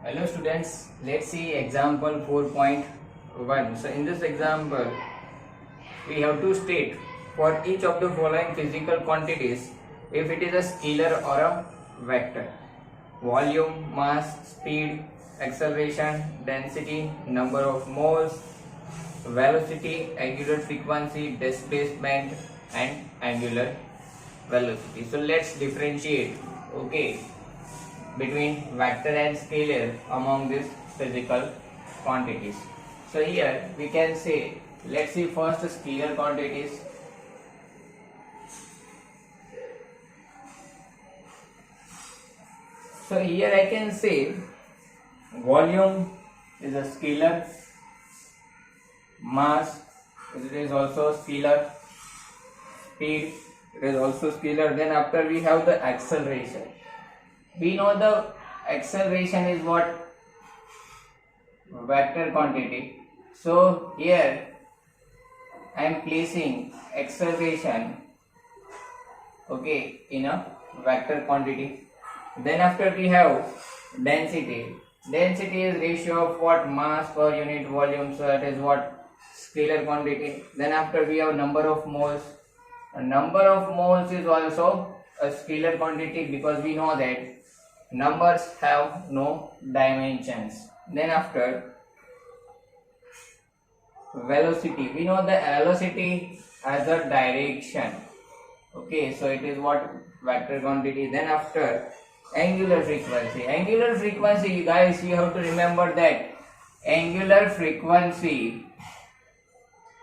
Hello students, let's see example 4.1. So in this example, we have to state for each of the following physical quantities if it is a scalar or a vector. Volume, mass, speed, acceleration, density, number of moles, velocity, angular frequency, displacement and angular velocity. So let's differentiate. Okay, between vector and scalar among these physical quantities. So here we can say, let's see first scalar quantities. So here I can say volume is a scalar, mass it is also scalar, speed it is also scalar. Then after we have the acceleration. We know the acceleration is what? Vector quantity. So here I am placing acceleration, okay, in a vector quantity. Then after we have density. Density is ratio of what? Mass per unit volume. So that is what? Scalar quantity. Then after we have number of moles. A number of moles is also a scalar quantity because we know that numbers have no dimensions. Then after velocity, we know the velocity has a direction. Okay, so it is what? Vector quantity. Then after angular frequency. Angular frequency, you guys, you have to remember that angular frequency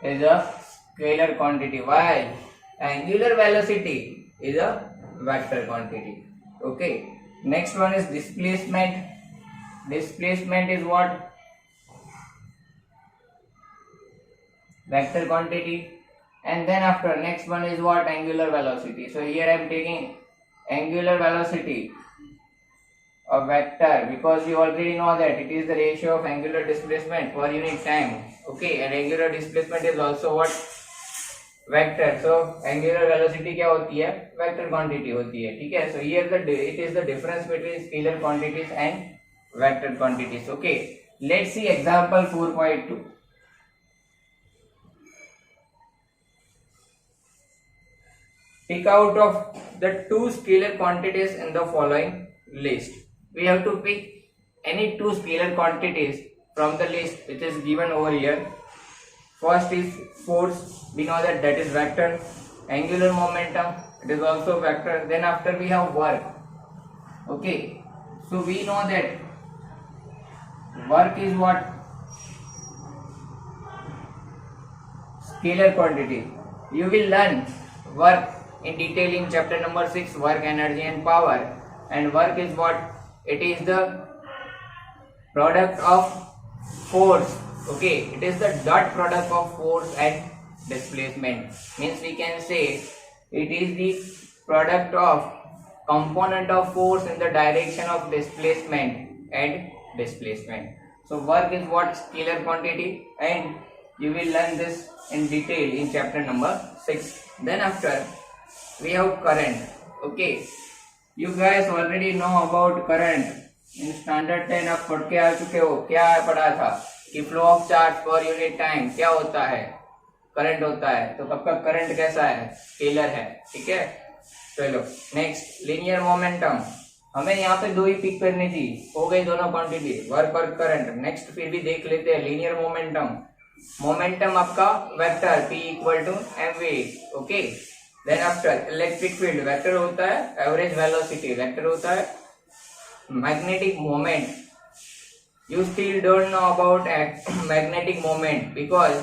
is a scalar quantity, while angular velocity is a vector quantity. Okay. Next one is displacement. Displacement is what? Vector quantity. And then after next one is what? Angular velocity. So here I am taking angular velocity of vector because you already know that it is the ratio of angular displacement per unit time. Okay, and angular displacement is also what? Vector. So angular velocity क्या होती है? Vector quantity होती है. ठीक है. So here the it is the difference between scalar quantities and vector quantities. Okay, let's see example 4.2. pick out of the two scalar quantities in the following list. We have to pick any two scalar quantities from the list which is given over here. First is force, we know that is vector. Angular momentum, it is also vector. Then after we have work. Okay, so we know that work is what? Scalar quantity. You will learn work in detail in chapter number 6, work, energy and power. And work is what? It is the product of force. Okay, it is the dot product of force and displacement. Means we can say it is the product of component of force in the direction of displacement and displacement. So work is what? Scalar quantity, and you will learn this in detail in chapter number 6. Then after we have current. Okay, you guys already know about current. In standard 10 आप पढ़ के आ चुके हो. क्या पढ़ा था कि flow of charge per unit time क्या होता है? करंट होता है. तो आपका करंट कैसा है? स्केलर है. ठीक है. चलो नेक्स्ट, लीनियर मोमेंटम. हमें यहाँ पे दो ही पिक करनी थी, हो गई दोनों क्वांटिटी, वर्क और करंट. नेक्स्ट फिर भी देख लेते हैं लीनियर मोमेंटम. मोमेंटम आपका vector P equal to mv. Okay. Then after electric field vector होता है, एवरेज वेलोसिटी वेक्टर होता है. Magnetic moment, you still don't know about magnetic moment because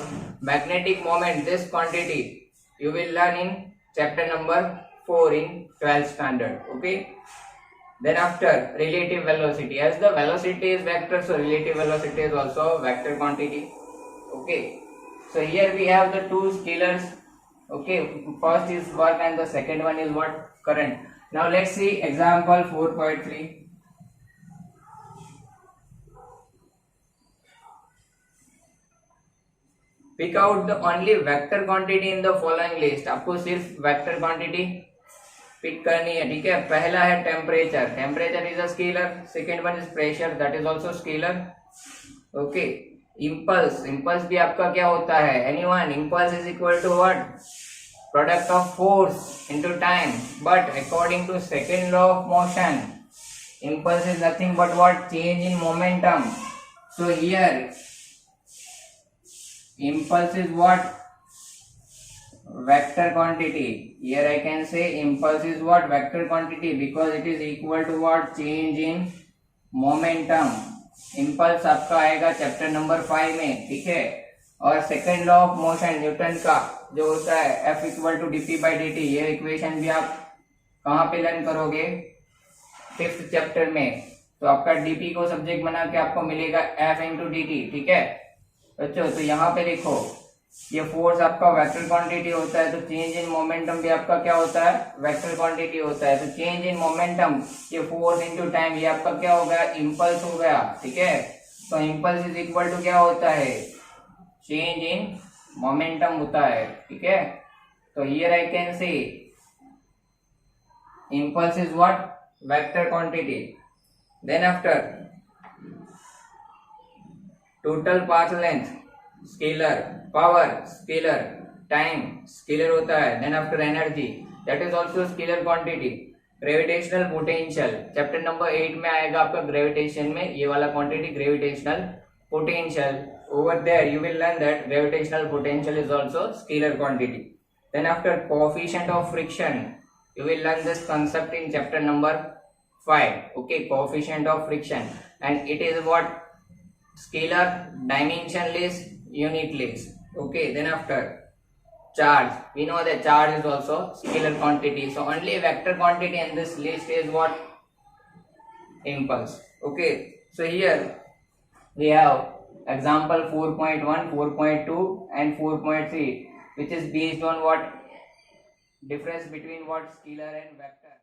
magnetic moment, this quantity you will learn in chapter number 4 in 12th standard. Okay. Then after relative velocity, as the velocity is vector, so relative velocity is also vector quantity. Okay, so here we have the two scalars. Okay, first is work and the second one is what? Current. Now let's see example 4.3. Pick out the only vector quantity in the following list. आपको सिर्फ vector quantity pick करनी है, ठीक है। पहला है temperature, temperature is a scalar, second one is pressure, that is also scalar, okay. Impulse, impulse भी आपका क्या होता है, anyone, impulse is equal to what, product of force into time, but according to second law of motion, impulse is nothing but what, change in momentum. So here impulse is what, vector quantity. Here I can say impulse is what, vector quantity, because it is equal to what, change in momentum. impulse आपका आएगा chapter number 5 में, ठीक है। और second law of motion Newton का जो होता है F equal to dp by dt, ये इक्वेशन भी आप कहाँ पे लर्न करोगे, 5th चैप्टर में। तो आपका डीपी को सब्जेक्ट बना के आपको मिलेगा F इंटू डी टी, ठीक है बच्चों। तो यहाँ पे देखो, ये फोर्स आपका वेक्टर क्वांटिटी होता है, तो चेंज इन मोमेंटम भी आपका क्या होता है, वेक्टर क्वांटिटी होता है। तो चेंज इन मोमेंटम, ये फोर्स इंटू टाइम, ये आपका क्या हो गया, इम्पल्स हो गया, ठीक है। तो इम्पल्स इज इक्वल टू क्या होता है, चेंज इन मोमेंटम होता है, ठीक है। तो here I can say impulse is what, vector quantity. Then after total path length scalar, power scalar, time scalar होता है। Then after energy, that is also scalar quantity. Gravitational potential, chapter number 8 में आएगा आपका gravitation में ये वाला quantity, gravitational potential. Over there you will learn that gravitational potential is also scalar quantity. Then after coefficient of friction, you will learn this concept in chapter number 5, okay, coefficient of friction, and it is what, scalar, dimensionless, unitless, okay. Then after charge, we know that charge is also scalar quantity, so only vector quantity in this list is what, impulse, okay. So here we have example 4.1, 4.2 and 4.3, which is based on what, difference between what, scalar and vector.